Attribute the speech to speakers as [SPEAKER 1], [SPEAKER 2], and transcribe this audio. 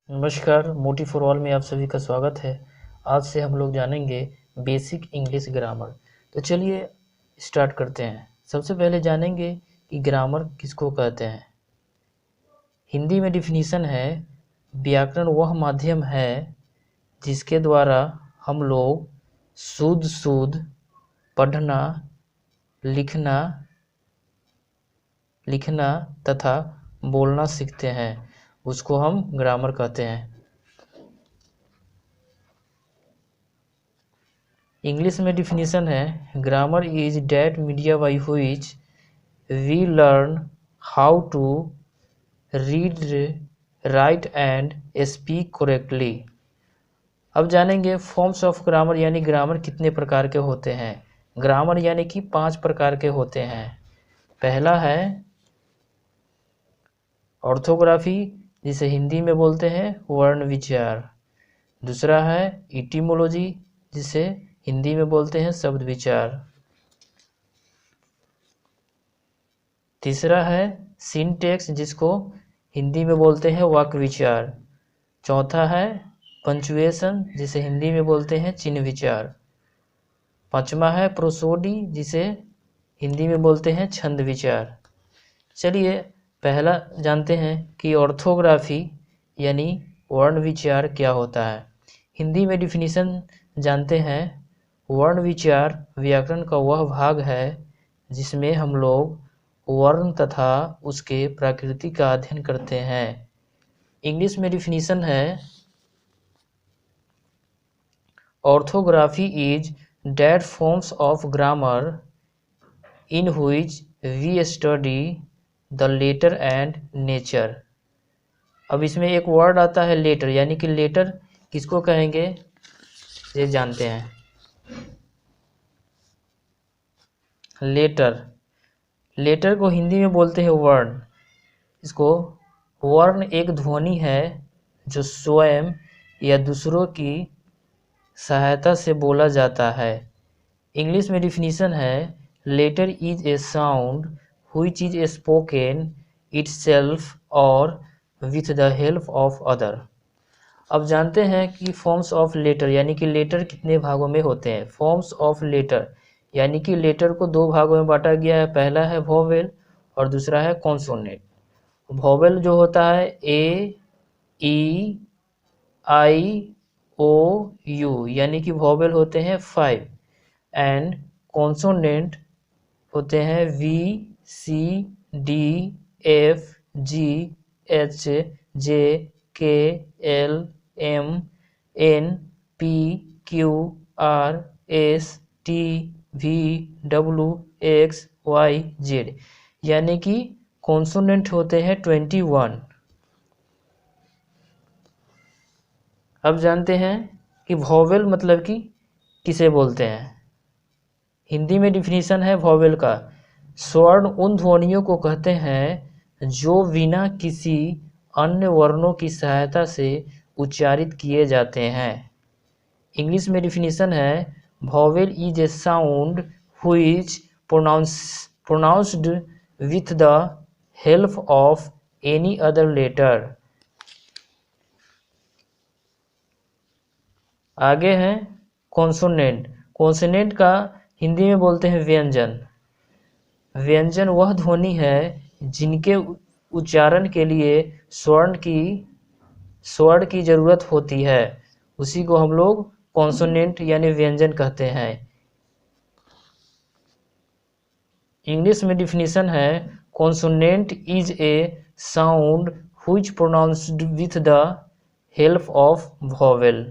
[SPEAKER 1] नमस्कार, motive for all में आप सभी का स्वागत है। आज से हम लोग जानेंगे बेसिक इंग्लिश ग्रामर। तो चलिए स्टार्ट करते हैं। सबसे पहले जानेंगे कि ग्रामर किसको कहते हैं। हिंदी में डिफिनीशन है, व्याकरण वह माध्यम है जिसके द्वारा हम लोग शुद्ध पढ़ना, लिखना तथा बोलना सीखते हैं, उसको हम ग्रामर कहते हैं। इंग्लिश में डिफिनीशन है, grammar is that media by which we learn how to read, write and speak correctly. अब जानेंगे फॉर्म्स ऑफ ग्रामर, यानी ग्रामर कितने प्रकार के होते हैं। ग्रामर यानी कि 5 प्रकार के होते हैं। पहला है ऑर्थोग्राफी, जिसे हिंदी में बोलते हैं वर्ण विचार। दूसरा है इटिमोलॉजी, जिसे हिंदी में बोलते हैं शब्द विचार। तीसरा है सिंटेक्स, जिसको हिंदी में बोलते हैं वाक्य विचार। चौथा है पंचुएशन, जिसे हिंदी में बोलते हैं चिन्ह विचार। पांचवा है प्रोसोडी, जिसे हिंदी में बोलते हैं छंद विचार। चलिए पहला जानते हैं कि ऑर्थोग्राफी यानी वर्ण विचार क्या होता है। हिंदी में डिफिनीशन जानते हैं, वर्ण विचार व्याकरण का वह भाग है जिसमें हम लोग वर्ण तथा उसके प्रकृति का अध्ययन करते हैं। इंग्लिश में डिफिनीशन है, orthography is that forms of grammar in which we study the letter and nature. अब इसमें एक वर्ड आता है लेटर, यानी कि लेटर किसको कहेंगे ये जानते हैं। लेटर को हिंदी में बोलते हैं वर्ण। इसको वर्ण एक ध्वनि है जो स्वयं या दूसरों की सहायता से बोला जाता है। इंग्लिश में डिफिनीशन है, letter is a sound which is spoken itself और with the help of other. अब जानते हैं कि फॉर्म्स ऑफ लेटर, यानी कि लेटर कितने भागों में होते हैं। फॉर्म्स ऑफ लेटर यानी कि लेटर को 2 भागों में बांटा गया है। पहला है वोवेल और दूसरा है कॉन्सोनेंट। वोवेल जो होता है ए, ई, आई, ओ, यू, यानी कि वोवेल होते हैं 5 एंड कॉन्सोनेंट होते हैं B, C, D, F, G, H, J, K, L, M, N, P, Q, R, S, T, V, W, X, Y, Z, यानी कि कॉन्सोनेंट होते हैं 21। अब जानते हैं कि वोवेल मतलब कि किसे बोलते हैं। हिंदी में डिफिनीशन है वोवेल का, स्वर्ण उन ध्वनियों को कहते हैं जो बिना किसी अन्य वर्णों की सहायता से उच्चारित किए जाते हैं। इंग्लिश में डिफिनीशन है, vowel is a sound which pronounced with the help of any other letter. आगे है कॉन्सोनेंट। कॉन्सोनेंट का हिंदी में बोलते हैं व्यंजन। व्यंजन वह ध्वनि है जिनके उच्चारण के लिए स्वर्ण की जरूरत होती है, उसी को हम लोग कॉन्सोनेंट यानी व्यंजन कहते हैं। इंग्लिश में डिफिनीशन है, consonant is a sound which pronounced with the help of vowel.